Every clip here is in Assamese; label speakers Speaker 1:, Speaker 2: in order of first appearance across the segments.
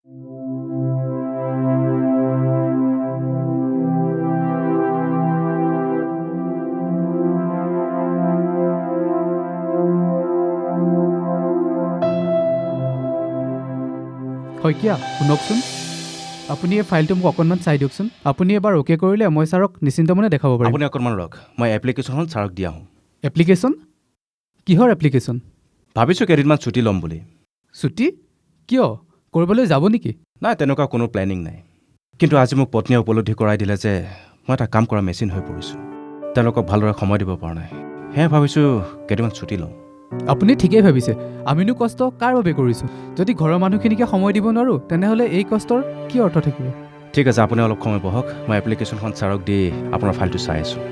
Speaker 1: শইকীয়া শুনকচোন, আপুনি এই ফাইলটো মোক অকণমান চাই দিয়কচোন। আপুনি এবাৰ অ'কে কৰিলে মই ছাৰক নিশ্চিন্ত মনে দেখাব পাৰিম।
Speaker 2: আপুনি অকণমান ৰখ, মই এপ্লিকেশ্যনখন ছাৰক দি আহোঁ।
Speaker 1: এপ্লিকেশ্যন? কিহৰ এপ্লিকেশ্যন?
Speaker 2: ভাবিছোঁ কেইদিনমান ছুটি ল'ম বুলি।
Speaker 1: ছুটি? কিয়? কৰিবলৈ যাব নেকি?
Speaker 2: নাই, তেনেকুৱা কোনো প্লেনিং নাই। কিন্তু আজি মোক পত্নীয়ে উপলব্ধি কৰাই দিলে যে মই এটা কাম কৰা মেচিন হৈ পৰিছোঁ। তেওঁলোকক ভালদৰে সময় দিব পৰা নাই। সেয়ে ভাবিছোঁ কেইদিনমান ছুটি লওঁ।
Speaker 1: আপুনি ঠিকেই ভাবিছে। আমিনো কষ্ট কাৰ বাবে কৰিছোঁ? যদি ঘৰৰ মানুহখিনিকে সময় দিব নোৱাৰোঁ তেনেহ'লে এই কষ্টৰ কি অৰ্থ থাকিব?
Speaker 2: ঠিক আছে, আপুনি অলপ সময় বহক, মই এপ্লিকেশ্যনখন ছাৰক দি আপোনাৰ ফাইলটো চাই আছোঁ।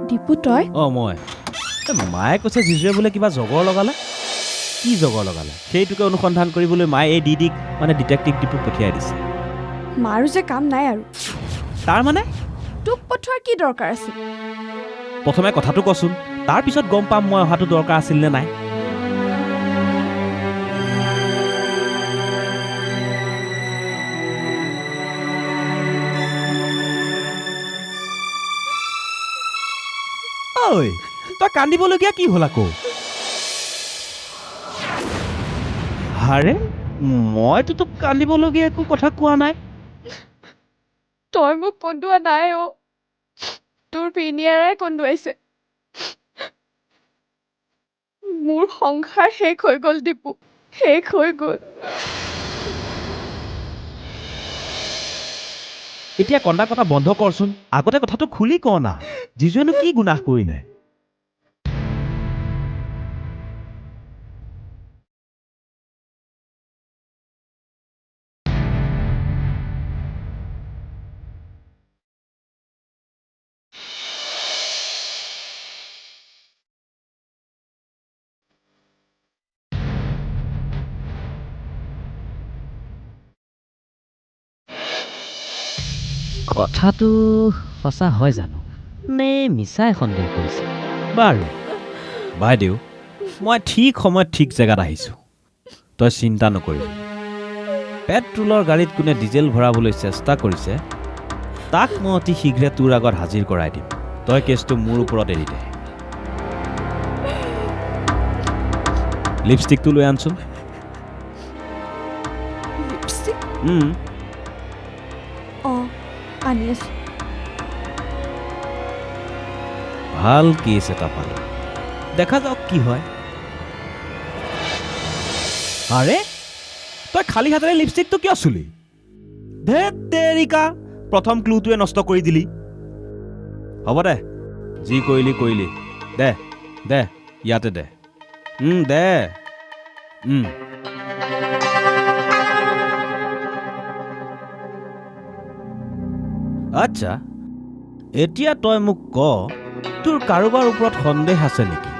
Speaker 3: দীপু তই?
Speaker 4: মই মায়ে কৈছে জিজুৱে বোলে কিবা জগৰ লগালে। কি জগৰ লগালে সেইটোকে অনুসন্ধান কৰিবলৈ মায়ে এই দিদিক মানে ডিটেক্টিভ দীপুক পঠিয়াই দিছে।
Speaker 3: মাৰো যে কাম নাই আৰু।
Speaker 4: তাৰ মানে
Speaker 3: তোক পঠোৱাৰ কি দৰকাৰ আছিল?
Speaker 4: প্ৰথমে কথাটো কচোন, তাৰপিছত গম পাম মই অহাটো দৰকাৰ আছিল নে নাই। ঐ, তই কান্দিবলগীয়া কি হ'ল আকৌ? আৰে মইতো তোক কান্দিবলগীয়া একো কথা কোৱা নাই।
Speaker 3: তই মোক কন্দুৱা নাই অ'। তোৰ পিনিয়াৰাই কন্দুৱাইছে। মোৰ সংসাৰ শেষ হৈ গ'ল দীপু, শেষ হৈ গ'ল।
Speaker 4: এতিয়া কন্দা কথা বন্ধ কৰচোন, আগতে কথাটো খুলি ক না। জিজুৱেনো কি গুনাহ কৰিলে?
Speaker 5: কথাটো সঁচা হয় জানো নে মিছাই সন্দেহ কৰিছে?
Speaker 4: বাৰু বাইদেউ, মই ঠিক সময়ত ঠিক জেগাত আহিছোঁ। তই চিন্তা নকৰিবি। পেট্ৰলৰ গাড়ীত কোনে ডিজেল ভৰাবলৈ চেষ্টা কৰিছে তাক মই অতি শীঘ্ৰে তোৰ আগত হাজিৰ কৰাই দিম। তই কেছটো মোৰ ওপৰত এৰি দে। লিপষ্টিকটো লৈ আনচোন।
Speaker 3: লিপষ্টিক? অঁ, আনি আছো।
Speaker 4: ভাল কেছ এটা পালোঁ, দেখা যাওক কি হয়। আৰে তই খালী হাতেৰে লিপষ্টিকটো কিয় চুলি? ধেৎ তেৰিকা, প্ৰথম ক্লুটোৱে নষ্ট কৰি দিলি। হ'ব দে, যি কৰিলি কৰিলি। দে দে ইয়াতে দে। দে। আচ্ছা, এতিয়া তই মোক ক, তোৰ কাৰোবাৰ ওপৰত সন্দেহ আছে নেকি?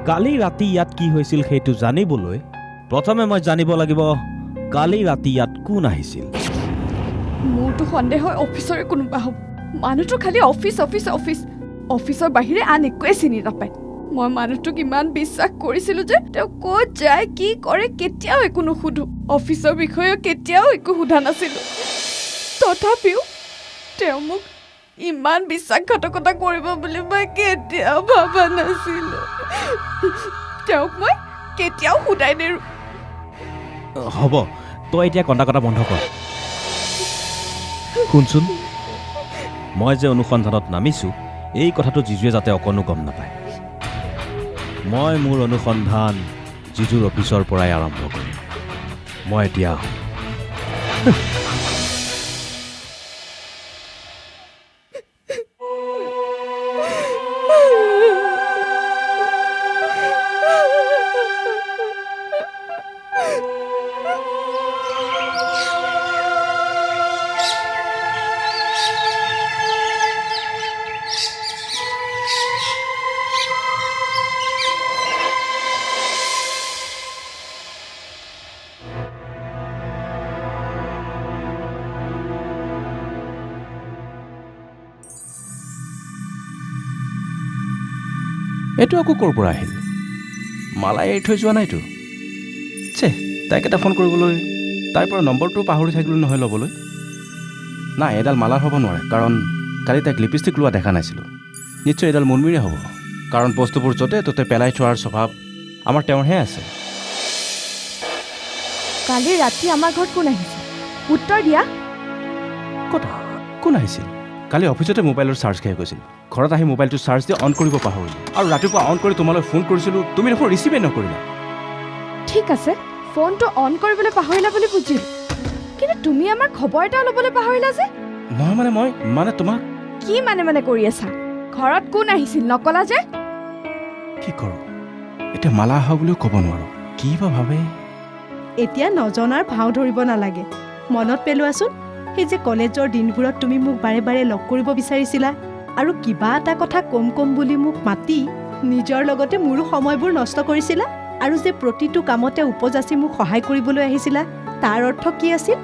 Speaker 4: কালি ৰাতি ইয়াত কি হৈছিল সেইটো জানিবলৈ প্ৰথমে মই জানিব লাগিব কালি ৰাতি ইয়াত কোন আহিছিল।
Speaker 3: মোৰতো সন্দেহ হয় অফিচৰে কোনোবা হ'ব। মানুহটো খালি অফিচ অফিচ অফিচ, অফিচৰ বাহিৰে আন একোৱে চিনি নাপায়। মই মানুহটোক ইমান বিশ্বাস কৰিছিলো যে তেওঁ ক'ত যায় কি কৰে কেতিয়াও একো নুসুধো। অফিচৰ বিষয়ে কেতিয়াও একো সোধা নাছিলো। তথাপিও তেওঁ মোক ইমান বিশ্বাসঘাতকতা কৰিব বুলি মই কেতিয়াও ভবা নাছিলো। তেওঁক মই কেতিয়াও সোধাই নেৰো।
Speaker 4: হ'ব, তই এতিয়া কন্দা কটা বন্ধ কৰ। শুনচোন, মই যে অনুসন্ধানত নামিছোঁ এই কথাটো জিজুৱে যাতে অকণো গম নাপায়। মই মোৰ অনুসন্ধান জিজুৰ অফিচৰ পৰাই আৰম্ভ কৰিম। মই এতিয়া
Speaker 2: এইটো আকৌ ক'ৰ পৰা আহিল? মালাই এৰি থৈ যোৱা নাইতো। চে তাইক এটা ফোন কৰিবলৈ তাইৰ পৰা নম্বৰটো পাহৰি থাকিলোঁ নহয় ল'বলৈ। নাই, এডাল মালাৰ হ'ব নোৱাৰে, কাৰণ কালি তাইক লিপষ্টিক লোৱা দেখা নাছিলোঁ। নিশ্চয় এডাল মুনমিৰে হ'ব, কাৰণ বস্তুবোৰ য'তে ত'তে পেলাই থোৱাৰ স্বভাৱ আমাৰ তেওঁৰহে আছে।
Speaker 3: কালি ৰাতি আমাৰ ঘৰত কোন আহিছে? উত্তৰ দিয়া।
Speaker 2: কথা কোন আহিছিল? কালি অফিচতে মোবাইলৰ চাৰ্জ শেষ গৈছিল। ঘৰত আহি মোবাইলটো চাৰ্জ দি অন কৰিব পাহৰিলোঁ, আৰু ৰাতিপুৱা অন কৰি তোমালৈ ফোন কৰিছিলোঁ, তুমি দেখোন ৰিচিভেই নকৰিলা।
Speaker 3: ঠিক আছে, ফোনটো অন কৰিবলৈ পাহৰিলা বুলি বুজিলোঁ, কিন্তু তুমি আমাৰ খবৰ এটা ল'বলৈ পাহৰিলা যে?
Speaker 2: নহয় মই মানে তোমাক
Speaker 3: কি মানে কৰি আছা? ঘৰত কোন আহিছিল নকলা যে?
Speaker 2: কি কৰোঁ এতিয়া? মালা অহা বুলিও ক'ব নোৱাৰোঁ, কি বা ভাবে।
Speaker 6: এতিয়া নজনাৰ ভাও ধৰিব নালাগে। মনত পেলোৱাচোন, সেই যে কলেজৰ দিনবোৰত তুমি মোক বাৰে বাৰে লগ কৰিব বিচাৰিছিলা, আৰু কিবা এটা কথা কম বুলি মোক মাতি নিজৰ লগতে মোৰো সময়বোৰ নষ্ট কৰিছিলা, আৰু যে প্ৰতিটো কামতে উপযাচি মোক সহায় কৰিবলৈ আহিছিলা, তাৰ অৰ্থ কি আছিল?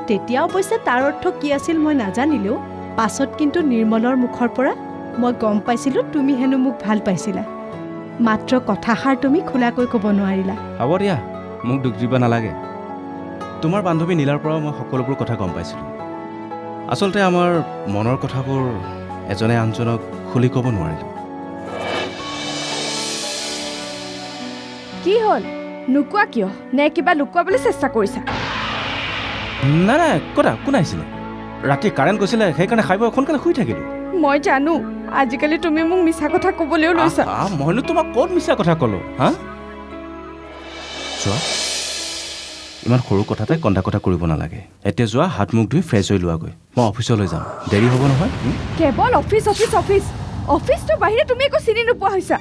Speaker 6: তেতিয়া অৱশ্যে তাৰ অৰ্থ কি আছিল মই নাজানিলেও, পাছত কিন্তু নিৰ্মলৰ মুখৰ পৰা মই গম পাইছিলোঁ তুমি হেনো মোক ভাল পাইছিলা। মাত্ৰ কথাষাৰ তুমি খোলাকৈ ক'ব নোৱাৰিলা।
Speaker 2: হ'ব দিয়া, মোক দুখ দিব নালাগে। তোমাৰ বান্ধৱী নীলাৰ পৰাও মই সকলোবোৰ কথা গম পাইছিলোঁ। আচলতে আমাৰ মনৰ কথাবোৰ এজনে আনজনক খুলি ক'ব নোৱাৰিলোঁ।
Speaker 3: কি হ'ল? নোকোৱা কিয়? নে কিবা লুকুৱাবলৈ চেষ্টা কৰিছা?
Speaker 2: নাই কোন আহিছিলে? ৰাতি কাৰেণ্ট গৈছিলে, সেইকাৰণে খাই বৈ সোনকালে শুই থাকিলোঁ।
Speaker 3: মই জানো আজিকালি তুমি মোক মিছা কথা ক'বলৈও লৈছা।
Speaker 2: মইনো তোমাক ক'ত মিছা কথা ক'লোঁ? হা, চোৱা, ইমান সৰু কথাতে কন্দা কথা কৰিব নালাগে। এতিয়া যোৱা, হাত মুখ ধুই ফ্ৰেছ হৈ লোৱাগৈ। মই অফিচলৈ যাম, দেৰি হ'ব নহয়।
Speaker 3: কেৱল অফিচ অফিচটোৰ বাহিৰে তুমি একো চিনি নোপোৱা হৈছা।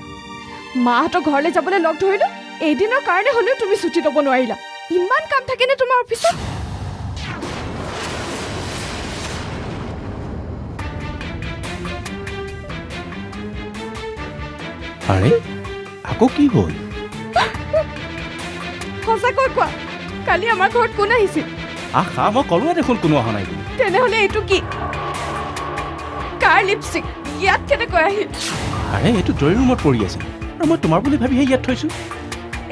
Speaker 3: মাহঁতৰ ঘৰলৈ যাবলৈ লগ ধৰিলোঁ, এদিনৰ কাৰণে হ'লেও তুমি ছুটি ল'ব নোৱাৰিলা। ইমান কাম থাকেনে তোমাৰ অফিচত?
Speaker 2: আৰে আকৌ কি হ'ল?
Speaker 3: সঁচাকৈ কোৱা, কালি আমাৰ ঘৰত কোন আহিছিল?
Speaker 2: মই ক'লোৱে দেখোন কোনো অহা নাই বুলি।
Speaker 3: তেনেহ'লে এইটো কি? কাৰ লিপষ্টিক ইয়াত কেনেকৈ আহিল?
Speaker 2: আৰে এইটো ড্ৰয়িং ৰুমত পৰি আছিল, আৰু মই তোমাৰ বুলি ভাবিহে ইয়াত থৈছোঁ।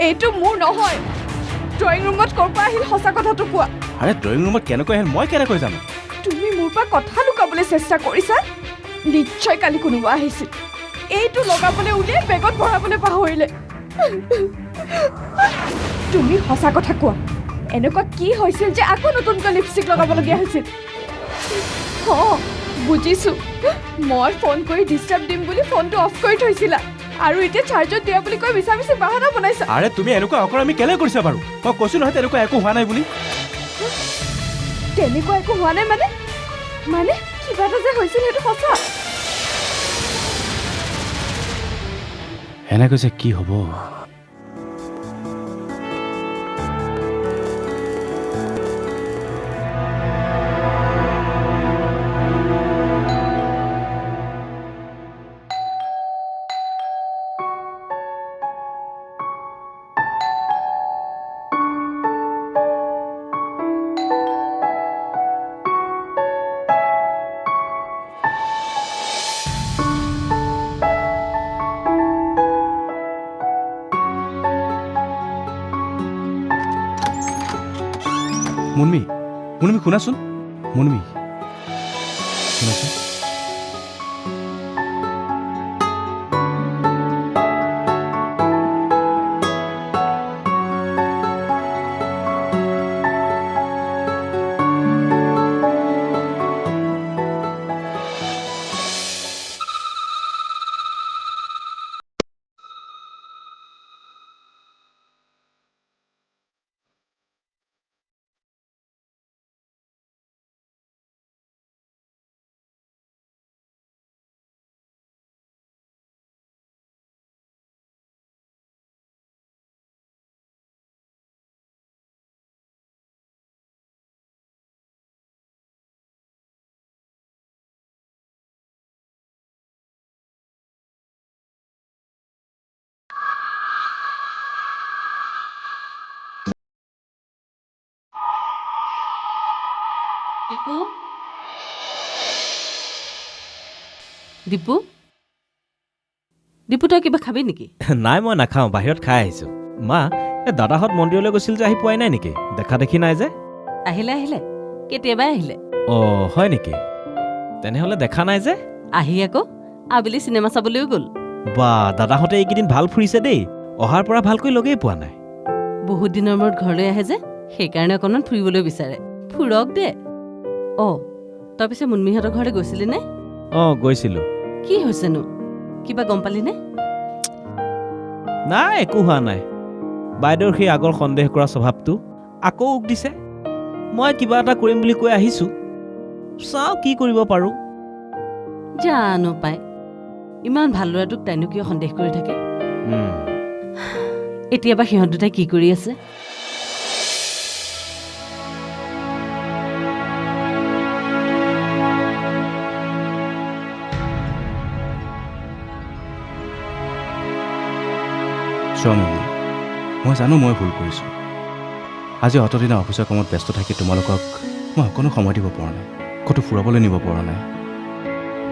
Speaker 3: এইটো মোৰ নহয়। ড্ৰয়িং ৰুমত ক'ৰ পৰা আহিল? সঁচা কথাটো কোৱা।
Speaker 2: আৰে ড্ৰয়িং ৰুমত কেনেকৈ আহিল মই কেনেকৈ জানো?
Speaker 3: তুমি মোৰ পৰা কথা লুকাবলৈ চেষ্টা কৰিছা। নিশ্চয় কালি কোনোবা আহিছিল। এইটো লগাবলৈ উলিয়াই বেগত ভৰাবলৈ পাহৰিলে। তুমি সঁচা কথা কোৱা, এনেকুৱা কি হৈছিল যে আকৌ নতুনকৈ লিপষ্টিক লগাবলগীয়া হৈছিল? বুজিছোঁ, মই ফোন কৰি ডিষ্টাৰ্ব দিম বুলি ফোনটো অফ কৰি থৈছিলা, আৰু এতিয়া চাৰ্জত দিয়া বুলি কৈ মিছা বাহানা বনাইছা।
Speaker 2: আৰে তুমি এনেকুৱা অকৰামি কেলে কৰিছা বাৰু? মই কৈছোঁ নহয় তেনেকুৱা একো হোৱা নাই বুলি।
Speaker 3: তেনেকুৱা একো হোৱা নাই মানে কিবা এটা যে হৈছিল সেইটো সঁচা।
Speaker 2: এনেকৈ যে কি হ'ব? মুনমি শুনাচোন। মুনমি শুনাচোন।
Speaker 7: দীপু দীপু তই কিবা খাবি নেকি?
Speaker 4: নাই মই নাখাওঁ, বাহিৰত খাই আহিছোঁ। মা, এই দাদাহঁত মন্দিৰলৈ গৈছিল যে আহি পোৱাই নাই নেকি? দেখা দেখি নাই যে।
Speaker 7: আহিলে কেতিয়াবাই আহিলে।
Speaker 4: অঁ হয় নেকি? তেনেহ'লে দেখা নাই যে।
Speaker 7: আহি আকৌ আবেলি চিনেমা চাবলৈও গ'ল।
Speaker 4: বা দাদাহঁতে এইকেইদিন ভাল ফুৰিছে দেই, অহাৰ পৰা ভালকৈ লগেই পোৱা নাই।
Speaker 7: বহুত দিনৰ মূৰত ঘৰলৈ আহে যে, সেইকাৰণে অকণমান ফুৰিবলৈ বিচাৰে। ফুৰক দে। অঁ তই পিছে মুনমিহঁতৰ ঘৰলৈ গৈছিলি নে?
Speaker 4: অঁ গৈছিলোঁ।
Speaker 7: কি হৈছেনো, কিবা গম পালি নে?
Speaker 4: নাই একো হোৱা নাই। বাইদেউৰ সেই আগৰ সন্দেহ কৰা স্বভাৱটো আকৌ উক দিছে। মই কিবা এটা কৰিম বুলি কৈ আহিছোঁ, চাওঁ কি কৰিব পাৰোঁ।
Speaker 7: জানো পাই, ইমান ভাল ল'ৰাটোক তাইনো কিয় সন্দেহ কৰি থাকে? এতিয়া বা সিহঁত দুটাই কি কৰি আছে?
Speaker 2: চোৱা মুন্নি, মই জানো মই ভুল কৰিছোঁ। আজি অতদিনা অফিচৰ কামত ব্যস্ত থাকি তোমালোকক মই অকণো সময় দিব পৰা নাই, ক'তো ফুৰাবলৈ নিব পৰা নাই।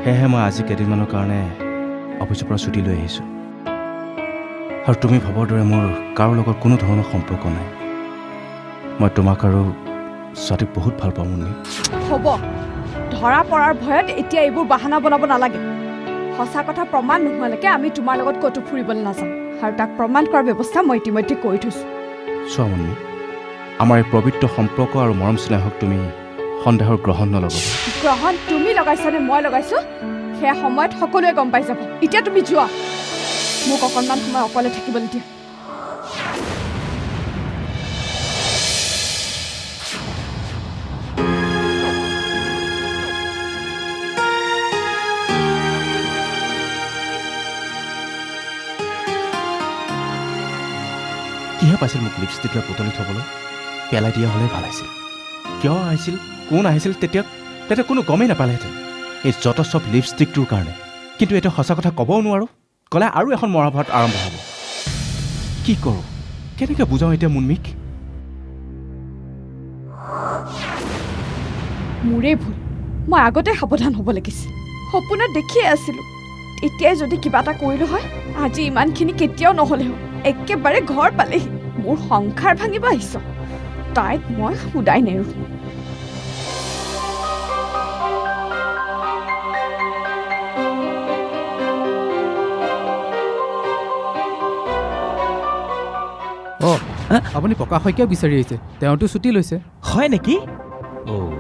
Speaker 2: সেয়েহে মই আজি কেইদিনমানৰ কাৰণে অফিচৰ পৰা ছুটি লৈ আহিছোঁ। আৰু তুমি ভাবৰ দৰে মোৰ কাৰো লগত কোনো ধৰণৰ সম্পৰ্ক নাই। মই তোমাক আৰু ছোৱালীক বহুত ভাল পাওঁ মুন্নি।
Speaker 3: হ'ব, ধৰা পৰাৰ ভয়ত এতিয়া এইবোৰ বাহানা বনাব নালাগে। সঁচা কথা প্ৰমাণ নোহোৱালৈকে আমি তোমাৰ লগত ক'তো ফুৰিবলৈ নাযাওঁ, আৰু তাক প্ৰমাণ কৰাৰ ব্যৱস্থা মই ইতিমধ্যে কৰি থৈছোঁ।
Speaker 2: চোৱা মুন্নি, আমাৰ এই পবিত্ৰ সম্পৰ্ক আৰু মৰম স্নেহক তুমি সন্দেহৰ গ্ৰহণ নলগাবা।
Speaker 3: গ্ৰহণ তুমি লগাইছানে মই লগাইছোঁ সেয়া সময়ত সকলোৱে গম পাই যাব। এতিয়া তুমি যোৱা, মোক অকণমান সময় অকলে থাকিবলৈ দিয়া।
Speaker 2: কিহে পাইছিল মোক লিপষ্টিক লৈ পুতলি থ'বলৈ? পেলাই দিয়া হ'লেই ভাল আছিল। কিয় আহিছিল, কোন আহিছিল তেতিয়া কোনো গমেই নাপালেহেঁতেন এই যত চব লিপষ্টিকটোৰ কাৰণে। কিন্তু এতিয়া সঁচা কথা ক'বও নোৱাৰোঁ, ক'লে আৰু এখন মহাভাৰত আৰম্ভ হ'ব। কি কৰোঁ, কেনেকৈ বুজাওঁ এতিয়া মুন্মিক?
Speaker 3: মোৰেই ভুল, মই আগতে সাৱধান হ'ব লাগিছিল। সপোনত দেখিয়ে আছিলোঁ, এতিয়াই যদি কিবা এটা কৰিলোঁ হয় আজি ইমানখিনি কেতিয়াও নহ'লে হয়। একেবাৰে ঘৰ পালেহি, মোৰ সংসাৰ ভাঙিব আহিছ। তাইক মই সুদাই নেৰোঁ।
Speaker 1: অঁ আপুনি প্ৰকাশ শইকীয়াক বিচাৰি আহিছে, তেওঁতো ছুটি লৈছে।
Speaker 4: হয় নেকি? অঁ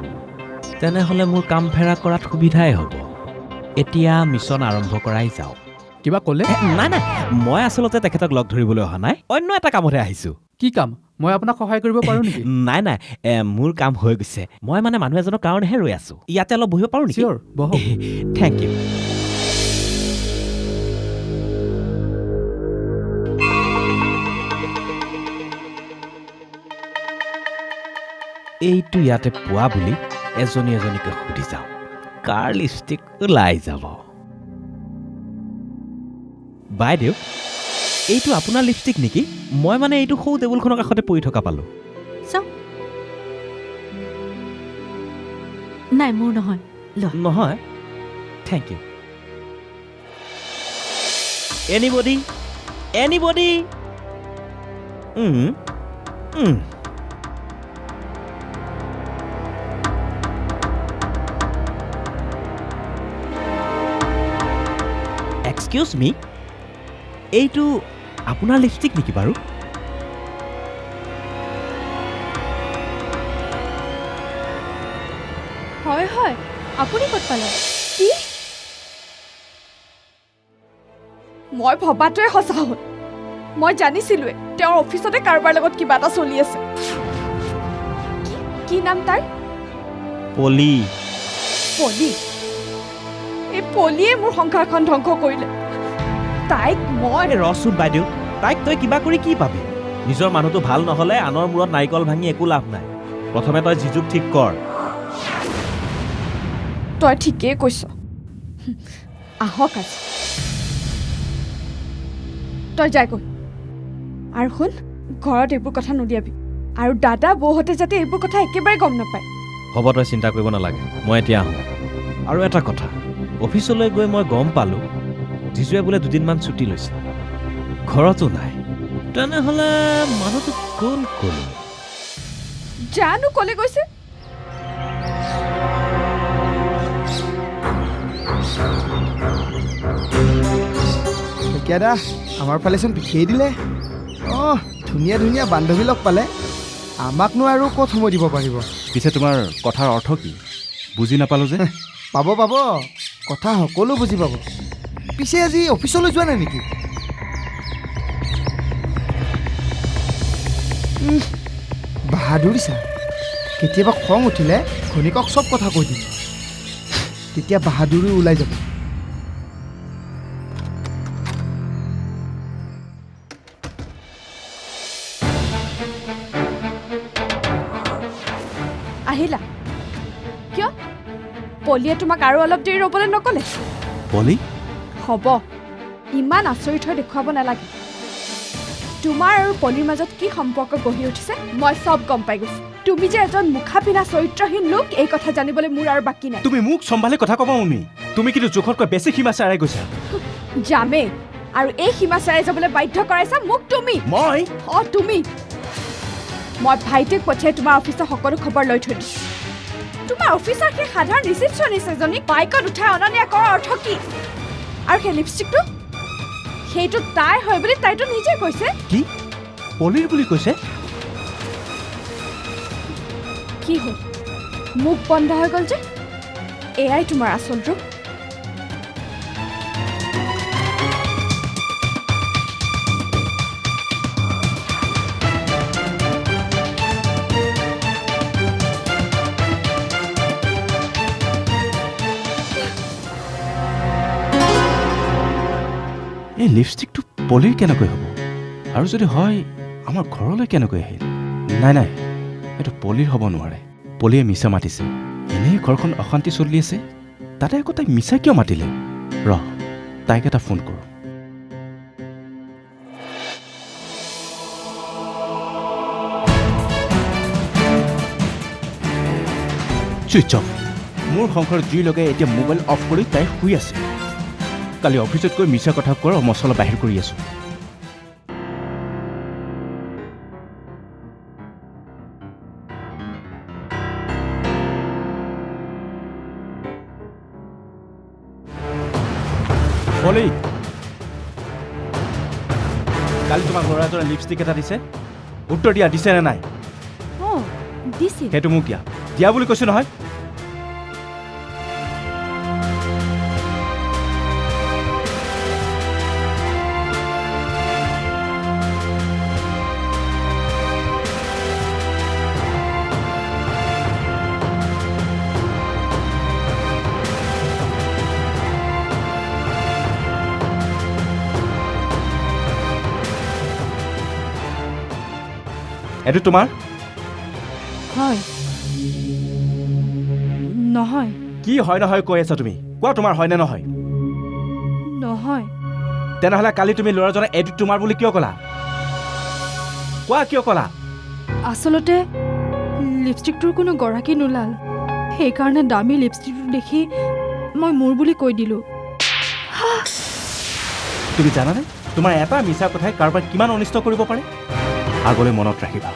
Speaker 4: তেনেহ'লে মোৰ কাম ফেৰা কৰাত সুবিধাই হ'ব। এতিয়া মিছন আৰম্ভ কৰাই যাওক।
Speaker 1: কিবা ক'লে?
Speaker 4: নাই নাই, মই আচলতে তেখেতক লগ ধৰিবলৈ অহা নাই, অন্য এটা কামতহে আহিছোঁ।
Speaker 1: কি কাম? মই আপোনাক সহায় কৰিব পাৰোঁ নেকি?
Speaker 4: নাই নাই, মোৰ কাম হৈ গৈছে। মই মানে মানুহ এজনৰ কাৰণেহে ৰৈ আছোঁ। ইয়াতে অলপ বহিব পাৰোঁ নেকি?
Speaker 1: চিয়'ৰ, বহক।
Speaker 4: Thank you. এইটো ইয়াতে পোৱা বুলি এজনীকে সুধি যাওঁ, কাৰ লিপষ্টিক ওলাই যাব। বাইদেউ, এইটো আপোনাৰ লিপষ্টিক নেকি? মই মানে এইটো সৌ টেবুলখনৰ কাষতে পৰি থকা পালোঁ।
Speaker 7: চাওঁ। নাই মোৰ নহয়, লোৱা।
Speaker 4: নহয়, থেংক ইউ। এনিবডি? এক্সকিউজ মি, এইটো আপোনাৰ লিপষ্টিক নেকি বাৰু?
Speaker 3: হয় হয়, আপুনি ক'ত পালে? কি? মই ভবাটোৱে সঁচা হ'ল। মই জানিছিলোৱে তেওঁৰ অফিচতে কাৰোবাৰ লগত কিবা এটা চলি আছে। কি নাম তাইৰ?
Speaker 4: পলি।
Speaker 3: পলি? এই পলিয়ে মোৰ সংসাৰখন ধ্বংস কৰিলে। তাইক মই
Speaker 4: ৰচোন বাইদেউ, তাইক তই কিবা কৰি কি পাবি? নিজৰ মানুহটো ভাল নহ'লে আনৰ মূৰত নাৰিকল ভাঙি একো লাভ নাই। প্ৰথমে তই জিজুক ঠিক কৰ।
Speaker 3: তই ঠিকেই কৈছ। আহক আজি, তই যাই গৈ। আৰু শুন, ঘৰত এইবোৰ কথা নুলিয়াবি, আৰু দাদা বৌহঁতে যাতে এইবোৰ কথা একেবাৰে গম নাপায়।
Speaker 4: হ'ব, তই চিন্তা কৰিব নালাগে, মই এতিয়া আহোঁ। আৰু এটা কথা, অফিচলৈ গৈ মই গম পালোঁ জিজুৱে বোলে দুদিনমান ছুটি লৈছে ঘৰতো নাই তেনেহ'লে মানুহটো গ'ল ক'লৈ
Speaker 3: জানো ক'লে গৈছে
Speaker 8: দা আমাৰ ফালেচোন পিঠিয়াই দিলে অঁ ধুনীয়া ধুনীয়া বান্ধৱী লগ পালে আমাকনো আৰু ক'ত সময় দিব পাৰিব
Speaker 2: পিছে তোমাৰ কথাৰ অৰ্থ কি বুজি নাপালোঁ যে
Speaker 8: পাব পাব কথা সকলো বুজি পাব পিছে আজি অফিচলৈ যোৱা নাই নেকি বাহাদুৰি চা কেতিয়াবা খং উঠিলে ঘৈণীয়েকক চব কথা কৈ দিম তেতিয়া বাহাদুৰি ওলাই যাব
Speaker 3: আহিলা কিয় পলিয়ে তোমাক আৰু অলপ দেৰি ৰ'বলৈ নক'লে
Speaker 2: পলি
Speaker 3: হ'ব ইমান আচৰিত হৈ দেখুৱাব নালাগে তোমাৰ আৰু পলিৰ মাজত কি সম্পৰ্ক গঢ়ি উঠিছে মই চব গম পাই গৈছো তুমি যে এজন মুখা পিন্ধা চৰিত্ৰহীন লোক এই কথা জানিবলৈ মোৰ আৰু বাকী নাই
Speaker 2: তুমি মোক চম্ভালি কথা ক'বা মুমি তুমি কিন্তু জোখতকৈ বেছি সীমা চেৰাই গৈছা
Speaker 3: যামে আৰু এই সীমা চেৰাই যাবলৈ বাধ্য কৰাইছা মোক তুমি
Speaker 2: মই
Speaker 3: অঁ তুমি মই ভাইটিক পঠিয়াই তোমাৰ অফিচৰ সকলো খবৰ লৈ থৈ দিছোঁ তোমাৰ অফিচৰ সেই সাধাৰণ ৰিচিপশ্যনিষ্ট এজনীক বাইকত উঠাই অনা নিয়া কৰাৰ অৰ্থ কি আৰু সেই লিপষ্টিকটো সেইটো তাই হয় বুলি তাইতো নিজে কৈছে
Speaker 2: কি পলিৰ বুলি কৈছে
Speaker 3: কি হ'ল মুখ বন্ধ হৈ গ'ল যে এয়াই তোমাৰ আচল ৰূপ
Speaker 2: এই লিপষ্টিকটো পলিৰ কেনেকৈ হ'ব আৰু যদি হয় আমাৰ ঘৰলৈ কেনেকৈ আহিল নাই নাই এইটো পলিৰ হ'ব নোৱাৰে পলিয়ে মিছা মাতিছে এনেই ঘৰখন অশান্তি চলি আছে তাতে আকৌ তাইক মিছা কিয় মাতিলে ৰহ তাইক এটা ফোন কৰোঁ চুইচ অফ মোৰ সংসাৰত জুই লগাই এতিয়া মোবাইল অফ কৰি তাই শুই আছে কালি অফিচত গৈ মিছা কথা কোৱাৰ মছলা বাহিৰ কৰি আছো পলি কালি তোমাক ল'ৰাজনে লিপষ্টিক এটা দিছে উত্তৰ দিয়া দিছে নে নাই
Speaker 3: অঁ দিছিল
Speaker 2: সেইটো মোক দিয়া বুলি কৈছো নহয় এইটো তোমাৰ
Speaker 3: হয় নহয়
Speaker 2: কি হয় নহয় কৈ আছা তুমি কোৱা তোমাৰ হয় নে নহয়
Speaker 3: নহয়
Speaker 2: তেনেহ'লে কালি তুমি ল'ৰাজনে এইটো তোমাৰ বুলি কিয় ক'লা কোৱা কিয় ক'লা
Speaker 3: আচলতে লিপষ্টিকটোৰ কোনো গৰাকী নোলাল সেইকাৰণে দামী লিপষ্টিকটো দেখি মই মোৰ বুলি কৈ দিলোঁ
Speaker 2: তুমি জানানে তোমাৰ এটা মিছা কথাই কাৰোবাক কিমান অনিষ্ট কৰিব পাৰে আগলৈ মনত ৰাখিবা